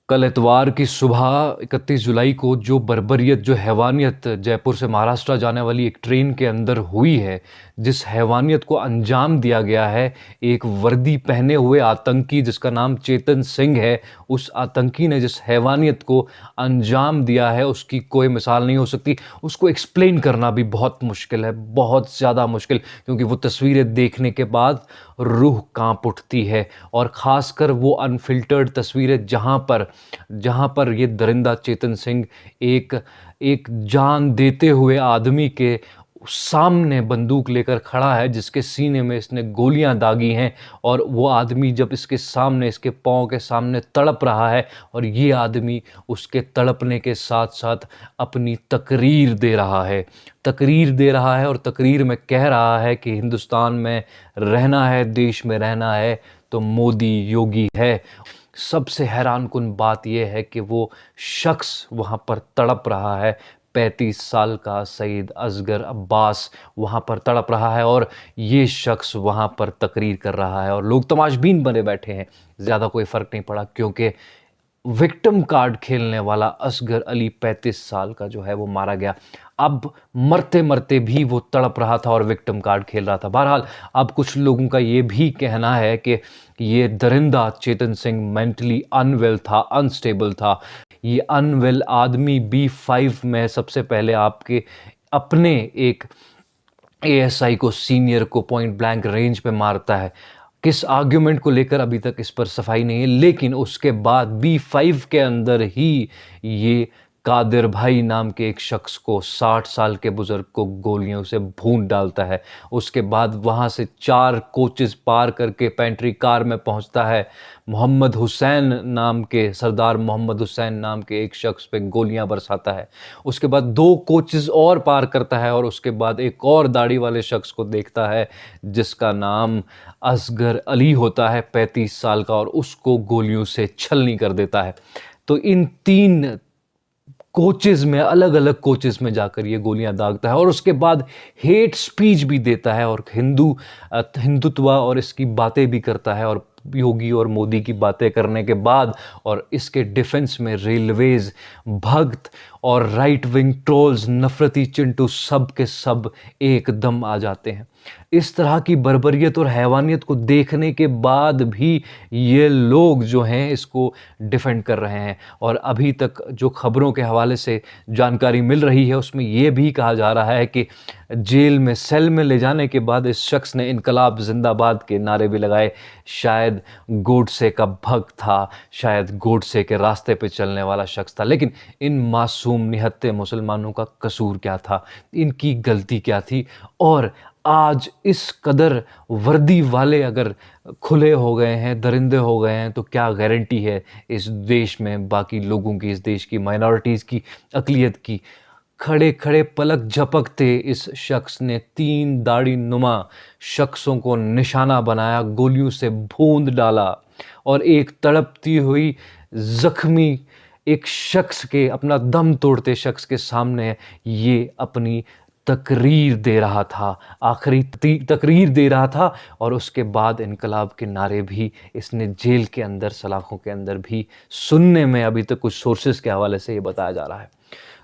कल इतवार की सुबह 31 जुलाई को जो बर्बरियत, जो हैवानियत जयपुर से महाराष्ट्र जाने वाली एक ट्रेन के अंदर हुई है, जिस हैवानियत को अंजाम दिया गया है, एक वर्दी पहने हुए आतंकी जिसका नाम चेतन सिंह है, उस आतंकी ने जिस हैवानियत को अंजाम दिया है, उसकी कोई मिसाल नहीं हो सकती। उसको एक्सप्लेन करना भी बहुत मुश्किल है, बहुत ज़्यादा मुश्किल, क्योंकि वो तस्वीरें देखने के बाद रूह कांप उठती है। और ख़ासकर वो अनफ़िल्टर्ड तस्वीरें जहाँ पर ये दरिंदा चेतन सिंह एक एक जान देते हुए आदमी के सामने बंदूक लेकर खड़ा है, जिसके सीने में इसने गोलियां दागी हैं, और वो आदमी जब इसके सामने, इसके पाँव के सामने तड़प रहा है, और ये आदमी उसके तड़पने के साथ साथ अपनी तकरीर दे रहा है और तकरीर में कह रहा है कि हिंदुस्तान में रहना है, देश में रहना है तो मोदी योगी है। सबसे हैरानकुन बात यह है कि वो शख्स वहाँ पर तड़प रहा है, 35 साल का सईद असगर अब्बास वहाँ पर तड़प रहा है, और ये शख्स वहाँ पर तकरीर कर रहा है और लोग तमाशबीन बने बैठे हैं। ज़्यादा कोई फ़र्क नहीं पड़ा, क्योंकि विक्टिम कार्ड खेलने वाला असगर अली 35 साल का जो है वो मारा गया। अब मरते मरते भी वो तड़प रहा था और विक्टिम कार्ड खेल रहा था। बहरहाल, अब कुछ लोगों का ये भी कहना है कि ये दरिंदा चेतन सिंह मेंटली अनवेल था, अनस्टेबल था। ये अनवेल आदमी B5 में सबसे पहले आपके अपने एक ASI को, सीनियर को पॉइंट ब्लैंक रेंज पे मारता है। किस आर्ग्यूमेंट को लेकर अभी तक इस पर सफाई नहीं है, लेकिन उसके बाद B5 के अंदर ही ये कादिर भाई नाम के एक शख्स को, 60 साल के बुजुर्ग को गोलियों से भून डालता है। उसके बाद वहाँ से 4 कोचेस पार करके पेंट्री कार में पहुँचता है। सरदार मोहम्मद हुसैन नाम के एक शख्स पे गोलियां बरसाता है। उसके बाद 2 कोचेस और पार करता है, और उसके बाद एक और दाढ़ी वाले शख्स को देखता है जिसका नाम असगर अली होता है, 35 साल का, और उसको गोलियों से छलनी कर देता है। तो इन 3 कोचेज़ में, अलग अलग कोचेज़ में जाकर ये गोलियां दागता है, और उसके बाद हेट स्पीच भी देता है, और हिंदुत्व और इसकी बातें भी करता है, और योगी और मोदी की बातें करने के बाद, और इसके डिफेंस में रेलवेज़, भक्त और राइट विंग ट्रोल्स, नफरती चिंटू सब के सब एकदम आ जाते हैं। इस तरह की बर्बरियत और हैवानियत को देखने के बाद भी ये लोग जो हैं इसको डिफेंड कर रहे हैं, और अभी तक जो खबरों के हवाले से जानकारी मिल रही है उसमें ये भी कहा जा रहा है कि जेल में, सेल में ले जाने के बाद इस शख्स ने इनकलाब जिंदाबाद के नारे भी लगाए। शायद गोडसे का भक्त था, शायद गोडसे के रास्ते पे चलने वाला शख्स था, लेकिन इन मासूम निहत्थे मुसलमानों का कसूर क्या था, इनकी गलती क्या थी? और आज इस कदर वर्दी वाले अगर खुले हो गए हैं, दरिंदे हो गए हैं, तो क्या गारंटी है इस देश में बाकी लोगों की, इस देश की माइनॉरिटीज़ की, अक़लियत की? खड़े खड़े पलक झपकते इस शख्स ने 3 दाढ़ी नुमा शख्सों को निशाना बनाया, गोलियों से भूंद डाला, और एक तड़पती हुई ज़ख्मी एक शख्स के, अपना दम तोड़ते शख्स के सामने ये अपनी तकरीर दे रहा था, आखिरी तकरीर दे रहा था। और उसके बाद इनकलाब के नारे भी इसने जेल के अंदर, सलाखों के अंदर भी सुनने में, अभी तक कुछ सोर्सेज के हवाले से ये बताया जा रहा है।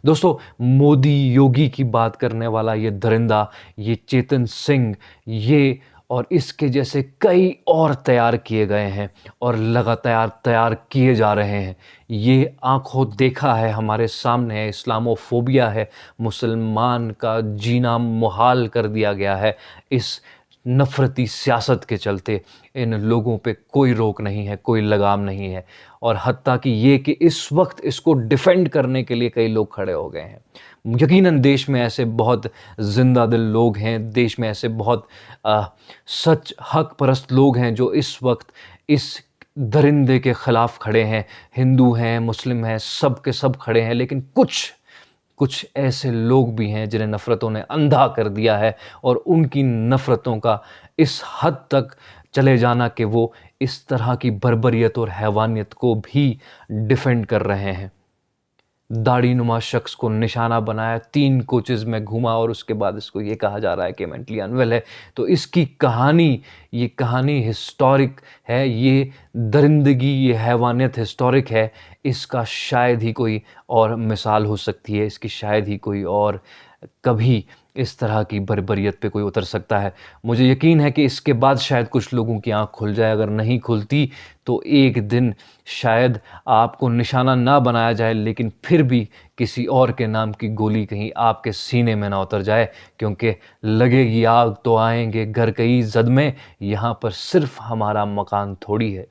दोस्तों, मोदी योगी की बात करने वाला ये दरिंदा, ये चेतन सिंह, ये और इसके जैसे कई और तैयार किए गए हैं और लगातार तैयार किए जा रहे हैं। ये आँखों देखा है, हमारे सामने है, इस्लामोफोबिया है, मुसलमान का जीना मुहाल कर दिया गया है। इस नफ़रती सियासत के चलते इन लोगों पे कोई रोक नहीं है, कोई लगाम नहीं है, और हत्ता कि ये कि इस वक्त इसको डिफेंड करने के लिए कई लोग खड़े हो गए हैं। यकीनन देश में ऐसे बहुत ज़िंदा दिल लोग हैं, देश में ऐसे बहुत सच हक परस्त लोग हैं जो इस वक्त इस दरिंदे के ख़िलाफ़ खड़े हैं। हिंदू हैं, मुस्लिम हैं, सब के सब खड़े हैं, लेकिन कुछ ऐसे लोग भी हैं जिन्हें नफ़रतों ने अंधा कर दिया है, और उनकी नफ़रतों का इस हद तक चले जाना कि वो इस तरह की बर्बरियत और हैवानियत को भी डिफेंड कर रहे हैं। दाढ़ी-नुमा शख्स को निशाना बनाया, 3 कोचेज़ में घूमा और उसके बाद इसको ये कहा जा रहा है कि मेंटली अनवेल है। तो इसकी कहानी, ये कहानी हिस्टोरिक है, ये दरिंदगी, ये हैवानियत हिस्टोरिक है। इसका शायद ही कोई और मिसाल हो सकती है, इसकी शायद ही कोई और कभी इस तरह की बर्बरियत पे कोई उतर सकता है। मुझे यकीन है कि इसके बाद शायद कुछ लोगों की आँख खुल जाए, अगर नहीं खुलती तो एक दिन शायद आपको निशाना ना बनाया जाए, लेकिन फिर भी किसी और के नाम की गोली कहीं आपके सीने में ना उतर जाए, क्योंकि लगेगी आग तो आएँगे घर कई ज़द में, यहाँ पर सिर्फ़ हमारा मकान थोड़ी है।